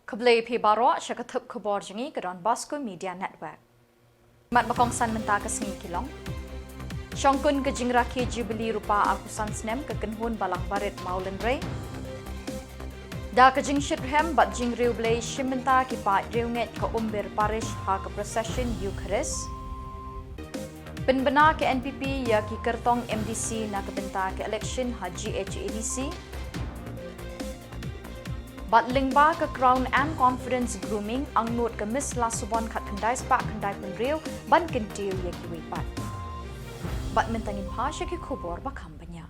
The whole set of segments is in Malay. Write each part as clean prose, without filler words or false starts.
Keblai pi baro syakatup Khuborjylla ke Donbosco Media Network. Mat bakong san menta ke sengi kilong. Syongkun ke jingraki Jubilee rupa akusan snem ke kenhun balang barit maulen rei. Da ke jing shithem bat jing riu blai shimenta ki pa riunget ke umbir Parish ha ke procession Eucharist. Penbena ke NPP ya ki kertong MDC na ke benta ke election ha GHADC. Bat lingba ke Crown and Conference Grooming ang not ke Miss Lasubon kat kendai spak kendai penriu ban kentiu ya ki wipat. Bat mentangin pa sya ki Khubor bakam banya.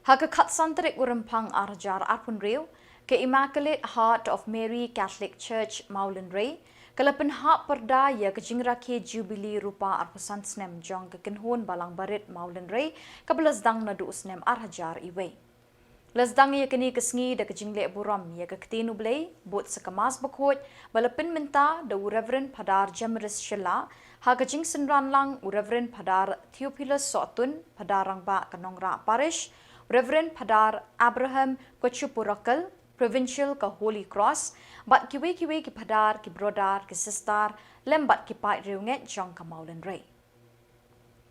Ha ke kat santerik Rymphang arjar arpun riu ke Immaculate Heart of Mary Catholic Church Maulen Rei kalapan hak perda ya ke jingraki Jubilee rupa arpusan snem jong ke kenhun balang barit Maulen Rei ke belasdang nadu snem arhajar iwe. Lasdang ya kini kesengi da ke jinglek buram ya ke ketinu blai bot sekamas bakot balapin minta da Reverend Padar Jamris Shilla ha ke jing senran lang Reverend Padar Theophilus Sotun Padarang ba kanongra Parish Reverend Padar Abraham Khuborjylla Provincial ke Holy Cross bat kiwe ki Padar ki brodar ki sister lembat ki pai riunget jong ke Maulen Rei.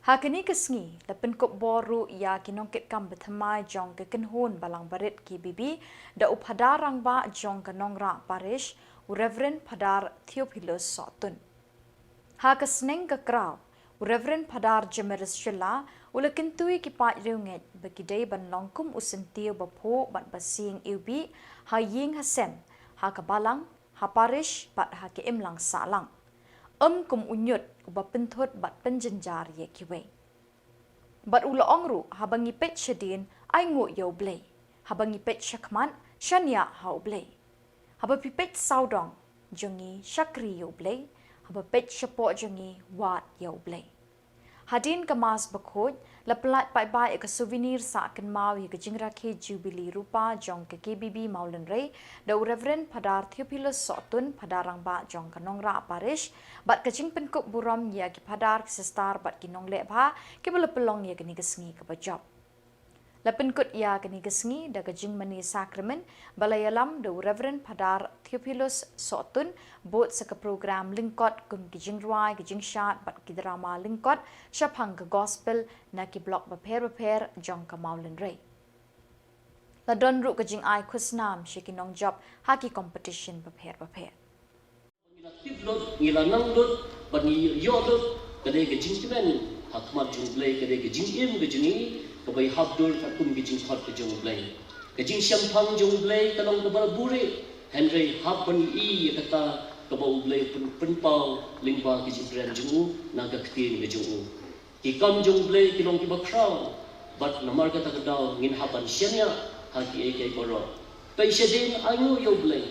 Hakini kesengi lepen Khubor ru ya kinongkit kam bethamai jong ke kenhun balang barit ki bibi da upadarang ba jong ke nongra Parish Reverend Padar Theophilus Sotun. Ha kesneng ke kraw Reverend Padar Jamris Jylla ula kentui ki pat riunget begidai ban longkum usentiu bapo bat basing iubi ha ying hasem ha ke balang ha Parish bat ha ke imlang salang. Kum unyut uba penthut bat penjenjar ye kiwe. Bat ula ongru habang ipet syedin ay ngu yaw blay. Habang ipet syakman syanya haw blay. Haba pipet saudong jungi syakri yaw blay. Haba pet syapok jungi wat yaw blay. Hadin kemas bakut lepelat pai-pai ke souvenir sa akan mau ke jingraki Jubilee rupa jong ke KBB Maulen Rei da Reverend Padar Theophilus Sotun Padarang ba jong ke nongra Parish bat ke jing penkuk buram ya ke Padar ke sestar bat ke nong lep ha ke belepelong ya ke ni kesengi ke bajop. Lepenkut ya ke ni kesengi da ke jing meni sakramen balayalam da Reverend Padar Theophilus Sotun bot sa ke program lingkot kum ke jing ruai ke jing syat bat ke drama lingkot syapang ke gospel na ki blok beper jong ke Maulen Rei. Ladon ru ke jing ai khusnam shikinong job haki competition beper. Ngila nang dot ban yo dot kade ke jing timen hakmat jung blai kade ke jing im ke jingi ke bai habdur ka kum ke jing khot ke jung blai ke jing syampang jung blai kalong ke bal bure henry happen I kata ke bau blai pen pau lingba ke jing brand jung na ke ktin ke jung ki kam jung blai kilong ki bakraw bat namar kata ke daw ngin haban syanya haki ai boro pai syedin ayu yo blai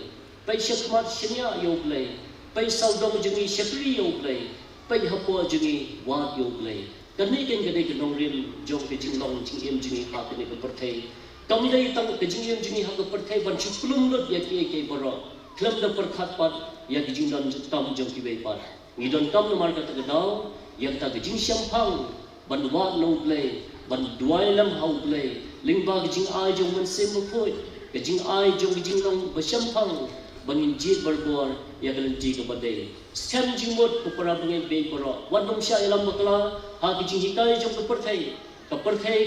pai syakmat syanya yo blai pai saudong jungi syakri yo blai pai hapo jungi wat yo blai kani ken ke nong ril jong ke jinglong jing em jungi ha ke ke perthai kam dai tang ke jing em jungi ha ke perthai ban chuklum lot ya ki boro klam da perkhat pat ya ke jingdon tam jong ki bei pat ngidon kam no mar ka ta daw ya ta ke jing syampang ban wat no blai ban duai lam hau blai lingba ke jing ai jong man sem mo phoi ke jing ai jong ke jinglong ba syampang bangin jit berbor ya kalian jika badai sem jingmot kupara bangin be boro wadom sya ilam bakla ha ki jing hikai jong keperthai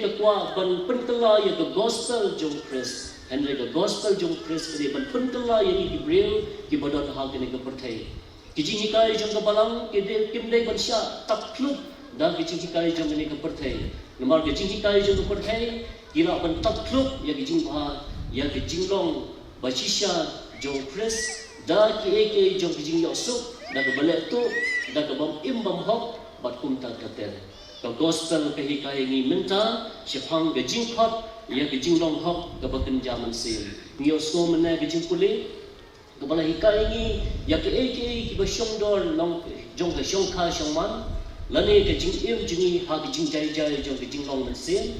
ke kwa ban pentela ya ke gospel jong Chris henry ke gospel jong Chris ke ban pentela ya ni Gabriel ki badot ha ke keperthai ki jing hikai jong ke balang ke de kim dei ban sya tak klub dan ki jing hikai jong ni keperthai nomor ke jing hikai jong keperthai kira ban tak klub ya ki jing ha ya ke jinglong basisha jong Chris da ki eke jong jing yosuk da ke balek tu da ke bam imbam hok bat kum ta kater ke gospel ke hikai ni minta syapang ke jing khot ya ke jing long hok ke baken jaman sim nyoso mena ke jing puli ke bala hikai ni ya ke eke ki ba syong dor long jong ke syong kha syong man lani ke jing im jingi ha ke jing jai jong ke jing long man sim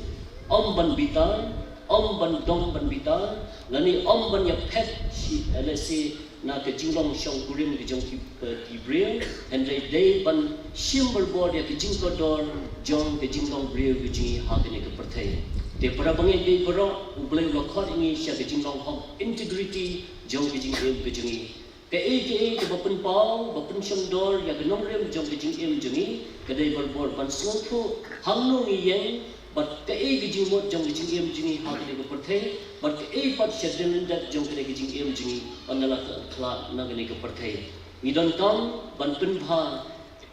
om ban bitar om ban dong ban bitar lani om ban ya pet si lesi na ke jinglong syong kurim ke jong ki bril henry day ban symbol board ya ke jing kodor jong ke jinglong bril ke jing ha ke ne ke perthai Te para bangi de bro ubleng lokot ini sia ke jinglong hong integrity jong ke jing em ke jingi. Ke bapen pau bapen syongdor ya ke nomrem jong ke jing em jingi ke dei berbor ban songfu hangno ngi yeng but ke jing mot jong ke jing em jingi ha ke ke perthai but ke pat shedden dat jong ke jing em jingi anala khla na ke ke perthai. Idon tam ban pen bha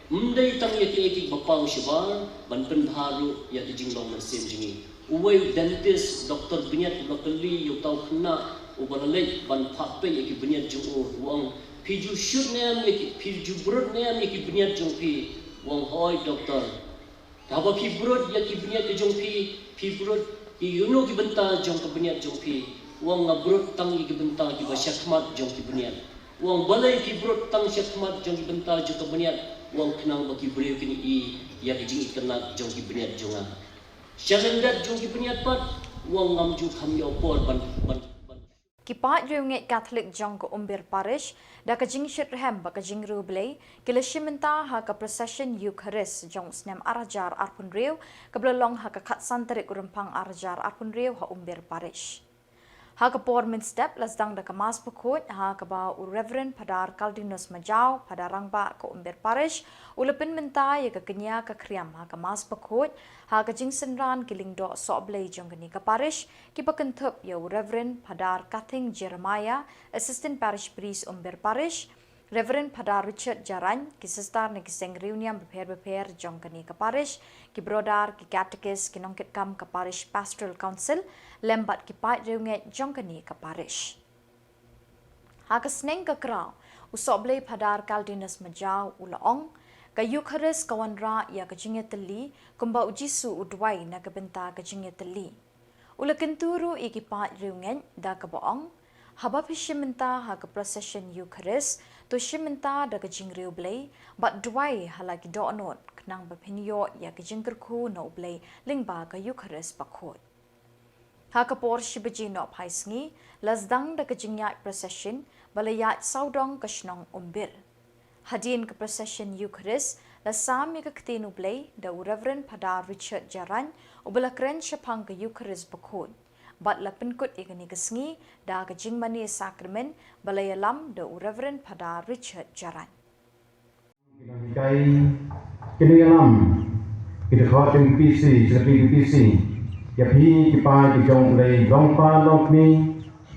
mdei tang ya ke bapau shibar ban pen bharu ya ke jinglong man sem jingi. Uway dentist doktor binyat locally yo tau khna ubalalai ban phakpe yaki binyat jung wang piju shoot nem yaki piju brod nem yaki binyat jung pi wang hoy doktor haba pi brod yaki binyat jung pi brod ki yuno ki benta jung ke binyat jung pi wang brod tang ki benta ki ba shakmat jung ki binyat wang balai ki brod tang shakmat jung ki benta jung ke binyat wang khnang ba ki breu kini I yaki jing ikna jung ki binyat junga Shalendat jong ki penyatpat wang ngam ju kham yo por ban. Kipat riunget Catholic jong ko Parish da ka jing shit hem ba ka jing rublay kila shimenta ha ka procession Eucharist jong snem arajar arpun riu ka blalong ha ka khat santarik Rymphang arajar arpun riu ha Parish. Ha ka por min step lasdang da ka mas pakut ha ka ba Reverend Padar Kaldinus Majau pada rangba ko Parish ulapin menta ya ka kenya ka kriam ha ka mas pakut ha ka jing senran kiling do so blay jong ka parish ki pakentup ya Reverend Padar Kathing Jeremiah Assistant Parish Priest Parish Reverend Padar Richard Jaran ki sister ni kiseng reunion beper jong ka parish ki brodar ki catechist ki nongkit kam ka parish pastoral council lembat ki pat reunget jong ka parish ha ka sneng ka kraw usoblay Padar Kaldinus Majau ulaong ka Eucharist kawanra ya ka jingeteli kumba ujisu udwai na kabenta ka jingeteli ula kenturu ikipat reunget da ka boong haba pishimenta ha ka procession Eucharist to shimenta da ka jingriu blay but dwai halaki doonot knang bapinyo ya ka jingkerku no blay lingba ka Eucharist pakot ha ka por shibaji no phaisngi lasdang da ka jingya procession balayat saudong ka shnong hadin ka procession Eucharist lasam ya ka ktinu blay da Reverend Padar Richard Jaran ubalakren shapang ka Eucharist pakot bat lapinkut ikani kasngi da ka jingmani sacrament balayalam da Reverend Padar Richard Jaran. Kini alam kita khoteng PC seperti PC ya pi kipai ki jong lei gongpa lokmi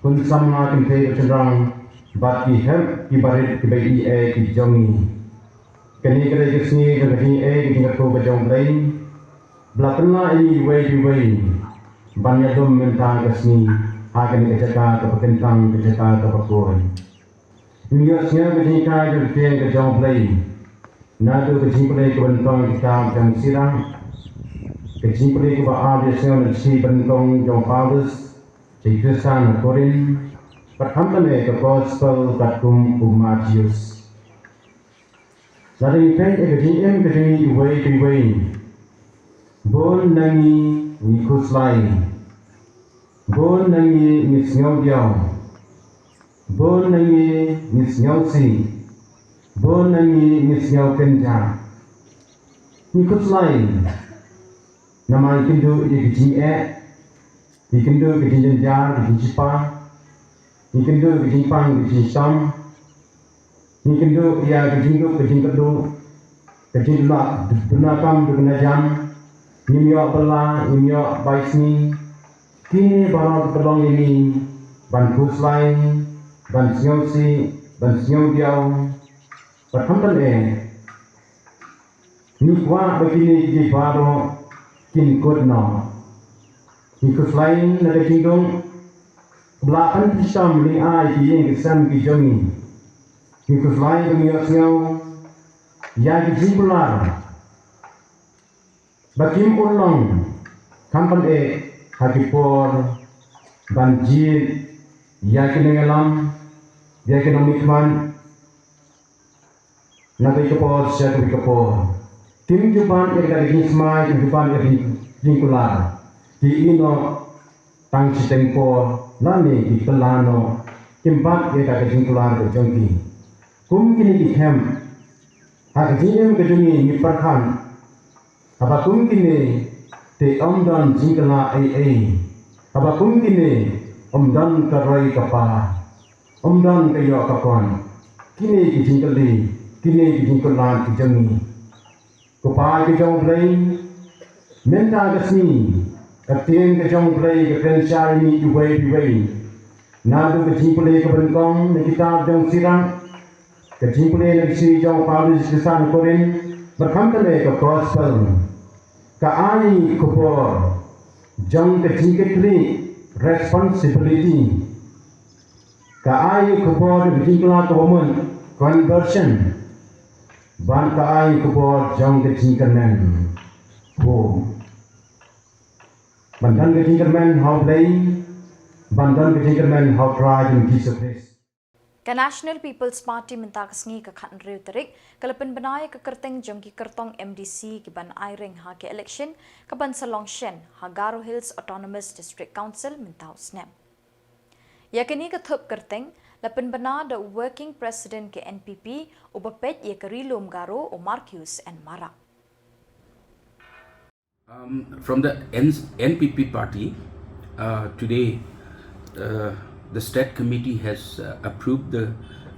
kun samla kin te cenderang bat ki help ki barit ki bai ki jongi kini kare kisni ka ki ki ngatu ka jong lei blakna ini way banyak dom mentang kesni akan kecaka ke petentang kecaka ke perkuan migasnya ketika jurtian ke jong play nado ke play ke bentong kita jang sirang ke play ke ba aviation si bentong jong fathers Kristan Korin perhamtane ke gospel katum Khuborjylla dari pen ke jm ke way bon nangi ni kuslai bon nangi ni sngau diao bon nangi ni sngau si bon nangi ni sngau kenja ni kuslai nama ikindu ikiji ikindu ikiji jar ikiji pa ikindu ikiji pang ikiji sam ikindu ya ikiji kedu la dunakam dunajam Nimyo bela, nimyo baisni, kini baru terlong ini, ban kuslai, ban sngausi, ban sngau diau, perhamtan nikwa begini di baru kin kodno, nikuslai nada kingdong, belakan pisam ni ai yang kesan kijongi, nikuslai kemiyok sngau, ya kijimbular. Bakim ulong kampan hakipor banjir ya kinengalam ya kinomikman nabi kapor siya kapor tim jupan dari gismai tim jupan dari jingkular di ino tang sitempor lani di pelano timpat dari jingkular ke jongki kini di hem hak jiem ke jungi ni perkan apa kini te te dan jingkala ai abakum kini dan karai kapa dan kayo kapan kini ki jingkali kini ki jingkalan ki jangi kapa ki jong blai menta kasni katien ki jong blai ki kensyar ni duway nadu ki jingkali ki berengkong ni kitab jong sirang ki jingkali ni si jong Parish kesan Korin berkamtale ke gospel ka ai Khubor jong ke jingkali responsibility ka ai Khubor jingkala woman conversion ban ka ai Khubor jong ke jingkalan home bandan ke jingkalan how play bandan ke jingkalan how try in Jesus Christ Ka National People's Party mentakasngi ka khan reu tarik kalapin banaya ka kerteng jongki kertong MDC ki ban airing ha ke election ka ban Shillong Shen ha Garo Hills Autonomous District Council mentau snap. Yakini ka thup kerteng lapin bana the working president ke NPP ubapet ye ka rilum Garo o Marcus and Mara. From the NPP party, today the State Committee has approved the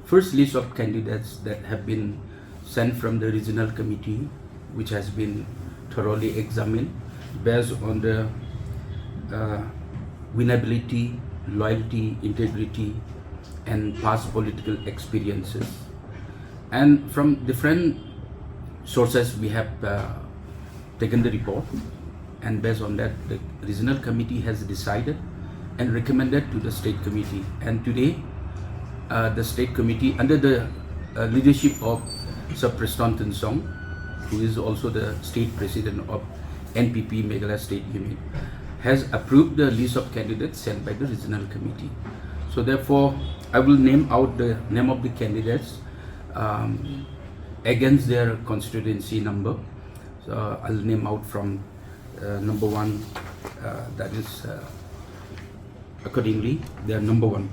first list of candidates that have been sent from the Regional Committee, which has been thoroughly examined based on the winnability, loyalty, integrity, and past political experiences. And from different sources, we have taken the report, and based on that, the Regional Committee has decided and recommended to the State Committee. And today, the State Committee, under the leadership of Sir Preston Song, who is also the State President of NPP Meghalaya State Unit, has approved the list of candidates sent by the Regional Committee. So therefore, I will name out the name of the candidates against their constituency number. So I'll name out from number one, that is accordingly, they are number one.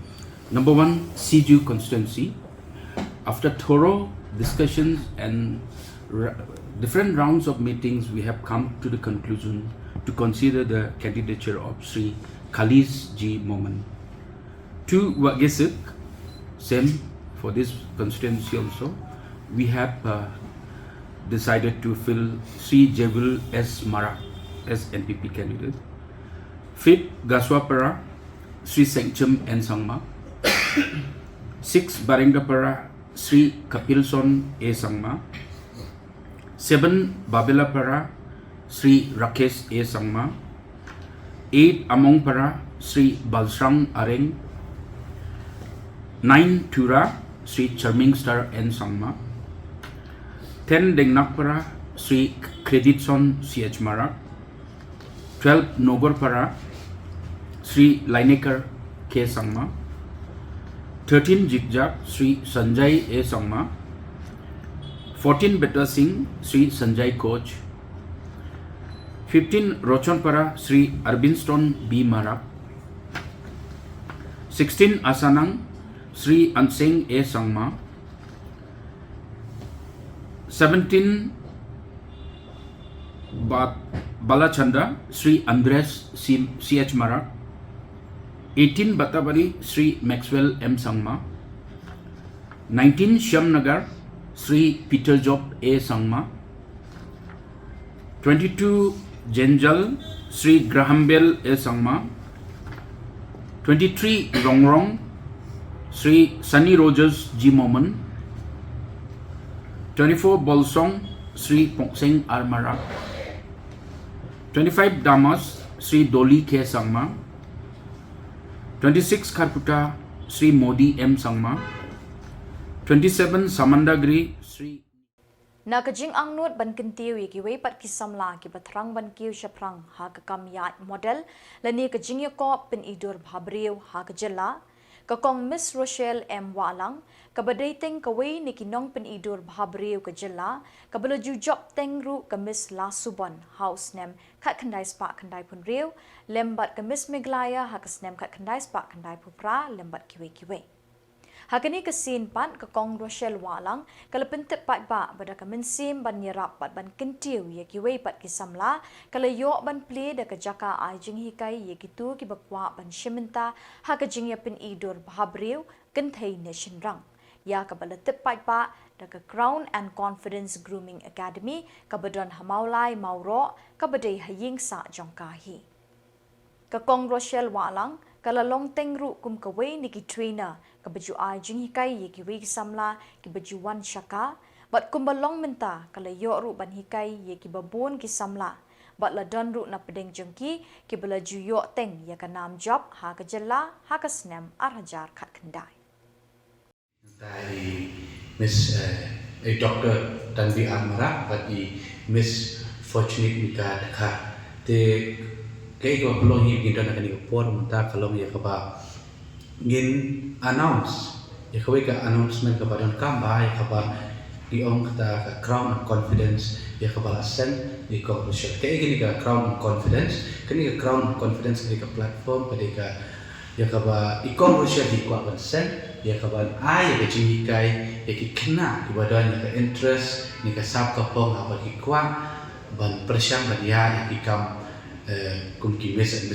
Number one, CJU constituency. After thorough discussions and different rounds of meetings, we have come to the conclusion to consider the candidature of Sri Khalis G. Moman. To Wagesik, same for this constituency also, we have decided to fill Sri Jevil S. Mara as NPP candidate. Fifth, Gaswapara, Sri Sengchum N. Sangma. 6. Baringapara, Sri Kapilson A. Sangma. 7. Babelapara, Sri Rakesh A. Sangma. 8. Amongpara, Sri Balsrang Areng. 9. Tura, Sri Charming Star N. Sangma. 10. Dengnakpara, Sri Kreditson C.H. Marak. 12. Nogorpara, Sri Lainekar K. Sangma. 13. Jikjak, Sri Sanjay A. Sangma. 14. Beta Singh, Sri Sanjay Koch. 15. Rochonpara, Sri Arbinston B. Marak. 16. Asanang, Sri Anseng A. Sangma. 17. Balachanda, Sri Andres C.H. Marak. 18. Batabari, Sri Maxwell M. Sangma. 19. Shyamnagar, Sri Peter Job A. Sangma. 22. Jenjal, Sri Grahambel A. Sangma. 23. Rongrong, Sri Sunny Rogers G. Moman. 24. Bolsong, Sri Pongseng R. Marak. 25. Damas, Sri Doli K. Sangma. 26. Kharputa, Sri Modi M. Sangma. 27. Samandagri, Sri Nakajing ang not ban kintiw ikiway pat ki Samla ki batrang ban kiw shaprang ha ka kamyat model lani kajing yakop pin idur bhabriw ha ka Jylla ka kong Miss Rochelle M. Walang ka badating kaway ni kinong pin idur bhabriw ka Jylla ka baloju job tengru ka Miss Lasubon house nem kat kandai spa kandai pun riw lembat ka Miss Meghalaya ha ka snem kat kandai spa kandai pupra lembat kiway. Hakani kasin pan ka Khuborjylla walang kala pentep pat ba bada ka mensim ban nyerap pat ban kentiu ye ki wei pat ki Samla kala yo ban ple da ka jaka ai jing hikai ye ki tu ki bakwa ban shimenta ha ka jing ya pen idur bahabriu kenthei nation rang ya ka bala tep pat ba da ka Crown and Confidence Grooming Academy ka badon hamaulai mauro ka badai haying sa jongkahi ka Khuborjylla walang kala long teng ru kum ka wei ni ki trainer ka baju ai jing hikai ye ki wei ki Samla ki baju wan shaka bat kum balong menta kala yo ru ban hikai ye ki babon ki Samla bat la don ru na pedeng jengki ki bala ju yo teng ya ka nam job ha ka Jylla ha ka snem arhajar khat khandai Dari Miss Dr. Tanvi Amara bagi Miss Fortunate Mika Dekha te kay ko pelong ni kita nak ni por mata kalong ya kaba ngin announce ya kawe ka announcement ka badon kamba ya kaba di ong kata ka Crown and Confidence ya kaba sen di Khuborjylla kay gini ka Crown and Confidence kini ka Crown and Confidence kini ka platform pada ka ya kaba i Khuborjylla di kwa ban sen ya kaba ai ya jingi kai ya ki kena di badon ya ka interest ni ka sab ka pong apa ki kwa ban persyang ban ya ki kam kumki Miss and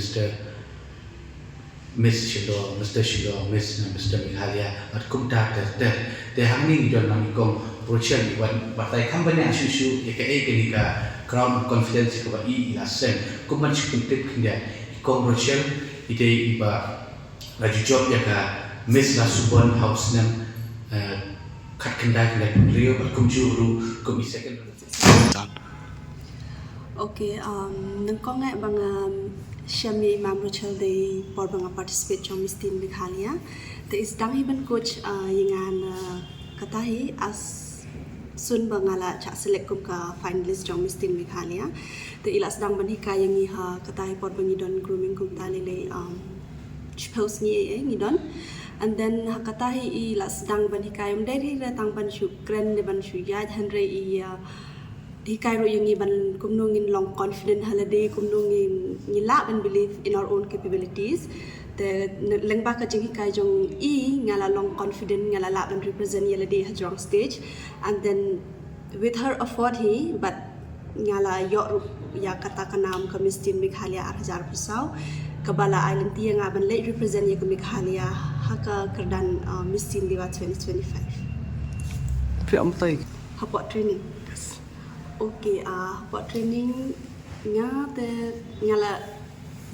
Miss Shillong, Mr. Shillong, Miss and Mr. Meghalaya at kumta te hanging idon nang ikong Khuborjylla wan batai kampanya asu ya ka ni ka Crown Confidence ka ba I lasen kuman sikuntip kinda Khuborjylla ide iba laju job ya ka Miss la subon house nam kat kendai Rio at kumjuru kum second Okay, nangkong nga bang Shami Khuborjylla de por bang participate trong Miss Teen Meghalaya. Te is dang hiban coach yengan katahi as sun bangala cha select kum ka finalist trong Miss Teen Meghalaya. Te ilas dang ban hika yang ha katahi por bang idon grooming kum tali le post ni idon. And then katahi ilas dang ban hika yang dari tang ban shu kren de ban shu yad hanre hikai ro yung iban kumnungin long confident holiday kumnungin nila ban believe in our own capabilities the lengba ka jing hikai jong ngala long confident ngala la ban represent yela day hajrong stage and then with her effort but ngala yo ya kata kanam ka Miss Teen Meghalaya arhajar pusau kabala island ti nga ban late represent ya ka Meghalaya haka kerdan Miss Teen Dewa 2025 hapot training. Okay, buat training ngala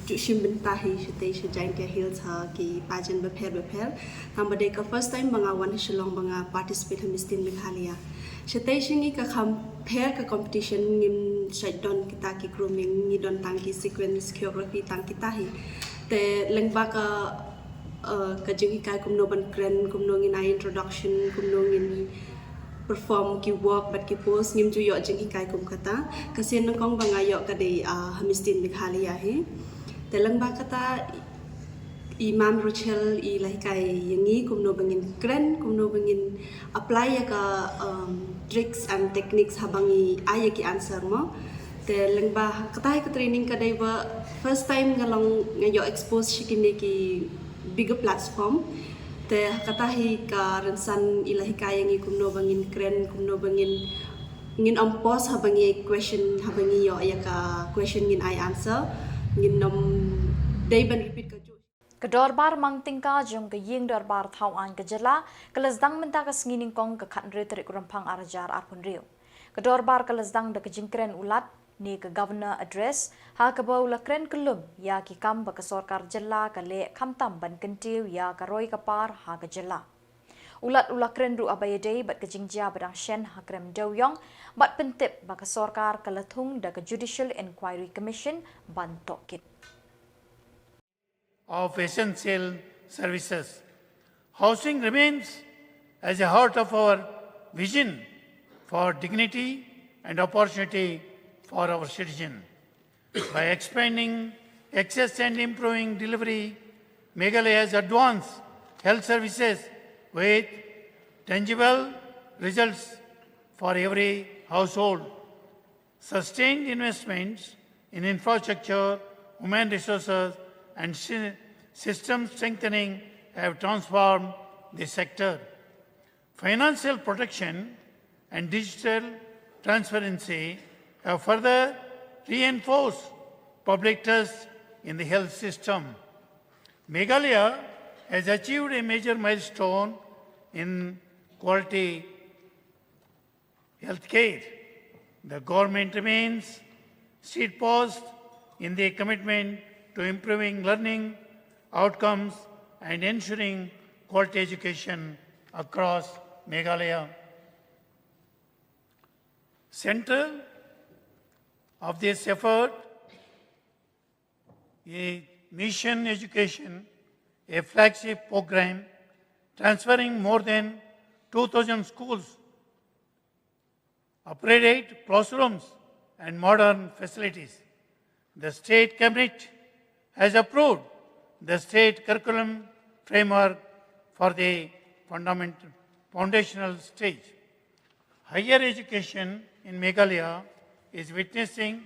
jushim bentahi shite jain ke hills ha ki pajan beper tamba de ka first time bangawan Shillong banga participate Miss Teen Meghalaya shite shingi ka compare ka competition ngin shaidon kita ki grooming ni don tangki sequence choreography tang kita hi te lengba ka jingi kai kumno ban kren kumno ngin introduction kumno ngin perform ki work but ki post ngim ju yo jing hikai kum kata kasien nang kong banga yo ka de Miss Teen Meghalaya he telang ba kata imam rochel I lahikai yangi kum no bangin kren kum no bangin apply ya ka tricks and techniques habangi ay ki answer mo telang ba kata ka training ka de ba first time ngalong ngayo expose shikine ki bigger platform te katahi ka rensan ilahi kayang kumno bangin kren kumno bangin ngin ampos habangi question habangi yo ya ka question ngin I answer ngin day ban repeat ka jo Kedorbar mang tingka jong ke ying dorbar thauan ke Jylla kelasdang menta ka sngining kong ke khandre terik Rymphang arjar arpun rio kedorbar kelasdang de ke jingkren ulat ni ke governor address ha ke baula kren kelum ya ki kam ba ke sarkar Jylla ka le khamtam ban kentiu ya ka roi ka par ha ke Jylla ulat kren ru abayade bat ke jingjia badang shen ha krem doyong bat pentip ba ke sarkar ka lathung da ke judicial inquiry commission ban tokit of essential services. Housing remains as a heart of our vision for dignity and opportunity for our citizens. By expanding access and improving delivery, Meghalaya has advanced health services with tangible results for every household. Sustained investments in infrastructure, human resources, and system strengthening have transformed this sector. Financial protection and digital transparency have further reinforced public trust in the health system. Meghalaya has achieved a major milestone in quality healthcare. The government remains steadfast in their commitment to improving learning outcomes and ensuring quality education across Meghalaya. Central of this effort is Mission Education, a flagship program transferring more than 2,000 schools, upgraded classrooms and modern facilities. The State Cabinet has approved the state curriculum framework for the foundational stage. Higher education in Meghalaya is witnessing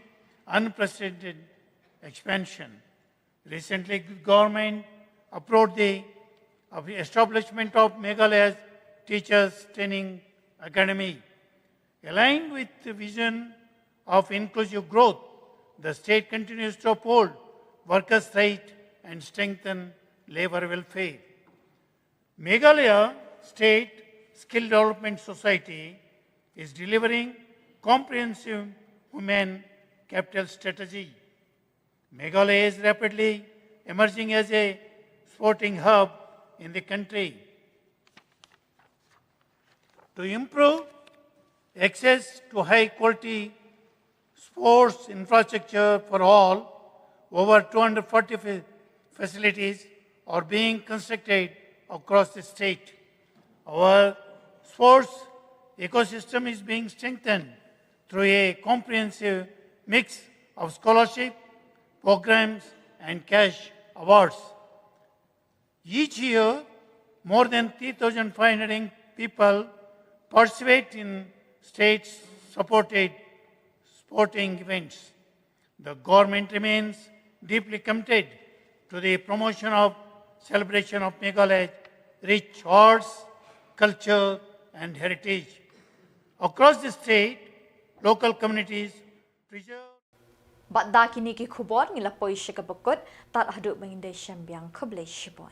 unprecedented expansion. Recently, government approved the establishment of Meghalaya's Teachers Training Academy. Aligned with the vision of inclusive growth, the state continues to uphold workers' rights and strengthen labor welfare. Meghalaya State Skill Development Society is delivering comprehensive human capital strategy. Meghalaya is rapidly emerging as a sporting hub in the country. To improve access to high-quality sports infrastructure for all, over 240 facilities are being constructed across the state. Our sports ecosystem is being strengthened through a comprehensive mix of scholarship, programs, and cash awards. Each year, more than 3,500 people participate in state-supported sporting events. The government remains deeply committed to the promotion of celebration of Meghalaya's rich arts, culture, and heritage. Across the state, local communities preserve. But da kini ki Khubor ngila poisya ka bakot tat haduk mengindai syambiang keblai shibon.